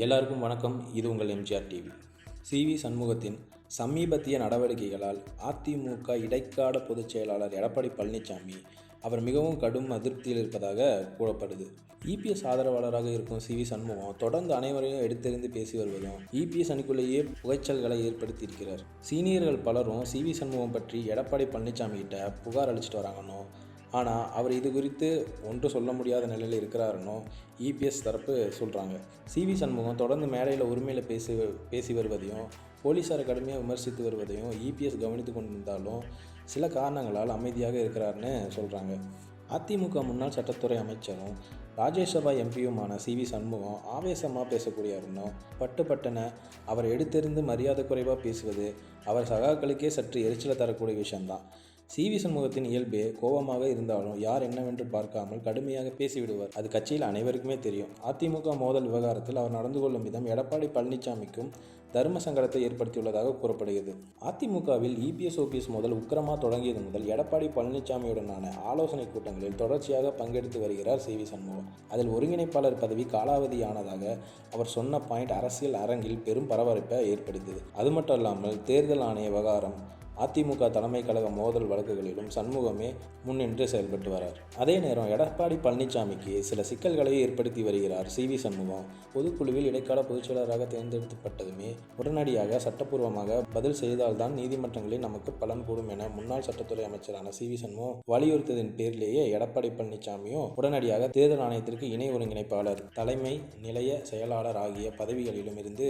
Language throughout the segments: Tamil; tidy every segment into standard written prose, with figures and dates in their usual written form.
எல்லாருக்கும் வணக்கம். இது உங்கள் எம்ஜிஆர் டிவி. சி.வி. சண்முகத்தின் சமீபத்திய நடவடிக்கைகளால் அதிமுக இடைக்கால பொதுச் செயலாளர் எடப்பாடி பழனிசாமி அவர் மிகவும் கடும் அதிருப்தியில் இருப்பதாக கூறப்படுது. இபிஎஸ் ஆதரவாளராக இருக்கும் சி.வி. சண்முகம் தொடர்ந்து அனைவரையும் எடுத்தெறிந்து பேசி வருவதும் இபிஎஸ் அணிக்குள்ளேயே புகைச்சல்களை ஏற்படுத்தியிருக்கிறார். சீனியர்கள் பலரும் சி.வி. சண்முகம் பற்றி எடப்பாடி பழனிசாமி கிட்ட புகார் அளிச்சிட்டு வராங்கன்னோ, ஆனால் அவர் இது குறித்து ஒன்றும் சொல்ல முடியாத நிலையில் இருக்கிறாருன்னோ இபிஎஸ் தரப்பு சொல்கிறாங்க. சி.வி. சண்முகம் தொடர்ந்து மேடையில் உரிமையில் பேசி வருவதையும் போலீஸாரை கடுமையாக விமர்சித்து வருவதையும் இபிஎஸ் கவனித்து கொண்டிருந்தாலும் சில காரணங்களால் அமைதியாக இருக்கிறாருன்னு சொல்கிறாங்க. அதிமுக முன்னாள் சட்டத்துறை அமைச்சரும் ராஜ்யசபா எம்பியுமான சி.வி. சண்முகம் ஆவேசமாக பேசக்கூடியவருன்னோ, பட்டுப்பட்டன அவர் எடுத்தெறிந்து மரியாதை குறைவாக பேசுவது அவர் சகாக்களுக்கே சற்று எரிச்சலை தரக்கூடிய விஷயம்தான். சி.வி. சண்முகத்தின் இயல்பே கோபமாக இருந்தாலும் யார் என்னவென்று பார்க்காமல் கடுமையாக பேசிவிடுவார். அது கட்சியில் அனைவருக்குமே தெரியும். அதிமுக மோதல் விவகாரத்தில் அவர் நடந்து கொள்ளும் விதம் எடப்பாடி பழனிசாமிக்கும் தர்ம சங்கடத்தை ஏற்படுத்தியுள்ளதாக கூறப்படுகிறது. அதிமுகவில் இபிஎஸ் ஓபிஎஸ் மோதல் உக்கிரமாக தொடங்கியது முதல் எடப்பாடி பழனிசாமியுடனான ஆலோசனை கூட்டங்களில் தொடர்ச்சியாக பங்கெடுத்து வருகிறார் சி.வி. சண்முகம். அதில் ஒருங்கிணைப்பாளர் பதவி காலாவதியானதாக அவர் சொன்ன பாயிண்ட் அரசியல் அரங்கில் பெரும் பரபரப்பை ஏற்படுத்தியது. அது மட்டும் இல்லாமல் தேர்தல் ஆணைய விவகாரம், அதிமுக தலைமை கழக மோதல் வழக்குகளிலும் சண்முகமே முன்னின்று செயல்பட்டு வரார். அதே நேரம் எடப்பாடி பழனிசாமிக்கு சில சிக்கல்களை ஏற்படுத்தி வருகிறார் சி.வி. சண்முகம். பொதுக்குழுவில் இடைக்கால பொதுச்செயலாளராக தேர்ந்தெடுக்கப்பட்டதுமே உடனடியாக சட்டப்பூர்வமாக பதில் செய்தால்தான் நீதிமன்றங்களில் நமக்கு பலன் கூடும் என முன்னாள் சட்டத்துறை அமைச்சரான சி.வி. சண்முகம் வலியுறுத்ததின் பேரிலேயே எடப்பாடி பழனிசாமியும் உடனடியாக தேர்தல் ஆணையத்திற்கு இணை ஒருங்கிணைப்பாளர், தலைமை நிலைய செயலாளர் ஆகிய பதவிகளிலும் இருந்து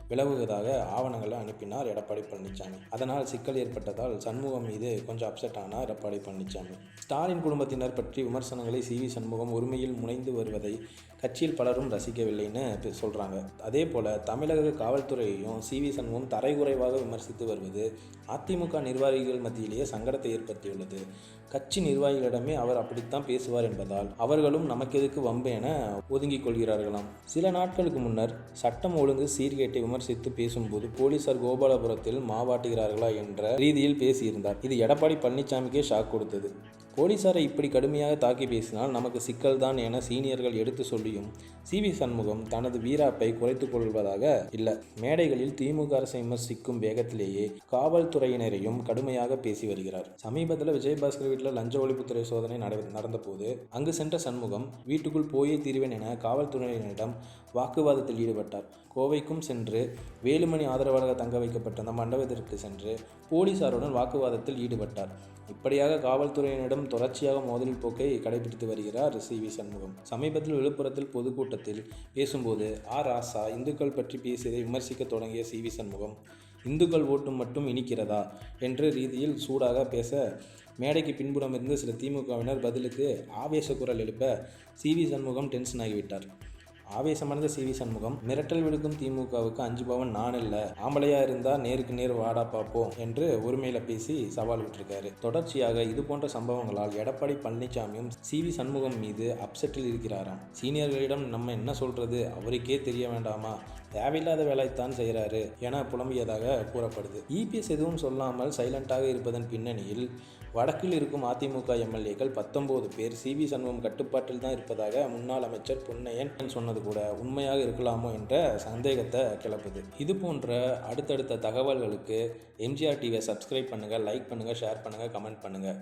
விலகுவதாக ஆவணங்களை அனுப்பினார் எடப்பாடி பழனிசாமி. அதனால் சிக்கல் ஏற்பட்டதால் சண்முகம் மீது கொஞ்சம் அப்செட் ஆனார் எடப்பாடி பழனிசாமி. ஸ்டாலின் குடும்பத்தினர் பற்றி விமர்சனங்களை சி.வி. சண்முகம் உரிமையில் முனைந்து வருவதை கட்சியில் பலரும் ரசிக்கவில்லைன்னு சொல்கிறாங்க. அதே போல தமிழக காவல்துறையையும் சி.வி. சண்முகம் தரைகுறைவாக விமர்சித்து வருவது அதிமுக நிர்வாகிகள் மத்தியிலேயே சங்கடத்தை ஏற்படுத்தியுள்ளது. கட்சி நிர்வாகிகளிடமே அவர் அப்படித்தான் பேசுவார் என்பதால் அவர்களும் நமக்கு எதுக்கு வம்பு என ஒதுங்கிக் கொள்கிறார்களாம். சில நாட்களுக்கு முன்னர் சட்டம் ஒழுங்கு சீர்கேட்டை விமர்சித்து பேசும்போது போலீசார் கோபாலபுரத்தில் மாவாட்டுகிறார்களா என்ற ரீதியில் பேசியிருந்தார். இது எடப்பாடி பழனிசாமிக்கே ஷாக் கொடுத்தது. போலீசாரை இப்படி கடுமையாக தாக்கி பேசினால் நமக்கு சிக்கல் தான் என சீனியர்கள் எடுத்து சொல்லியும் சி.வி. சண்முகம் தனது வீராப்பை குறைத்துக் கொள்வதாக இல்லை. மேடைகளில் திமுக அரசை விமர்சிக்கும் வேகத்திலேயே காவல்துறையினரையும் கடுமையாக பேசி வருகிறார். சமீபத்தில் விஜயபாஸ்கர் வீட்டில் லஞ்ச ஒழிப்புத்துறை சோதனை நடந்தபோது அங்கு சென்ற சண்முகம் வீட்டுக்குள் போயே தீர்வேன் என காவல்துறையினரிடம் வாக்குவாதத்தில் ஈடுபட்டார். கோவைக்கும் சென்று வேலுமணி ஆதரவாளராக தங்க வைக்கப்பட்டிருந்த மண்டபத்திற்கு சென்று போலீசாருடன் வாக்குவாதத்தில் ஈடுபட்டார். இப்படியாக காவல்துறையினரிடம் தொடர்ச்சியாக மோதல் போக்கை கடைபிடித்து வருகிறார் சி.வி. சண்முகம். சமீபத்தில் விழுப்புரத்தில் பொதுக்கூட்டத்தில் பேசும்போது ராசா இந்துக்கள் பற்றி பேசியதை விமர்சிக்க தொடங்கிய சி.வி. சண்முகம், இந்துக்கள் ஓட்டு மட்டும் இனிக்கிறதா என்ற ரீதியில் சூடாக பேச மேடைக்கு பின்புறம் இருந்து சில திமுகவினர் பதிலுக்கு ஆவேச குரல் எழுப்ப சி.வி. சண்முகம் டென்ஷன் ஆகிவிட்டார். ஆவேசமடைந்த சி.வி. சண்முகம் மிரட்டல் விடுக்கும் திமுகவுக்கு 5 பவன் நான் இல்லை, ஆம்பளையா இருந்தா நேருக்கு நேர் வாடா பார்ப்போம் என்று ஒருமையில பேசி சவால் விட்டிருக்காரு. தொடர்ச்சியாக இது போன்ற சம்பவங்களால் எடப்பாடி பழனிசாமியும் சி.வி. சண்முகம் மீது அப்செட்டில் இருக்கிறாராம். சீனியர்களிடம் நம்ம என்ன சொல்றது, அவருக்கே தெரிய வேண்டாமா, தேவையில்லாத வேலைத்தான் செய்கிறாரு என புலம்பியதாக கூறப்படுது. இபிஎஸ் எதுவும் சொல்லாமல் சைலண்டாக இருப்பதன் பின்னணியில் வடக்கில் இருக்கும் அதிமுக எம்எல்ஏக்கள் 19 பேர் சி.வி. சண்முகம் கட்டுப்பாட்டில் தான் இருப்பதாக முன்னாள் அமைச்சர் பொன்னையன் சொன்னது கூட உண்மையாக இருக்கலாமோ என்ற சந்தேகத்தை கிளப்புது. இது போன்ற அடுத்தடுத்த தகவல்களுக்கு எம்ஜிஆர் டிவியை சப்ஸ்கிரைப் பண்ணுங்கள், லைக் பண்ணுங்கள், ஷேர் பண்ணுங்கள், கமெண்ட் பண்ணுங்கள்.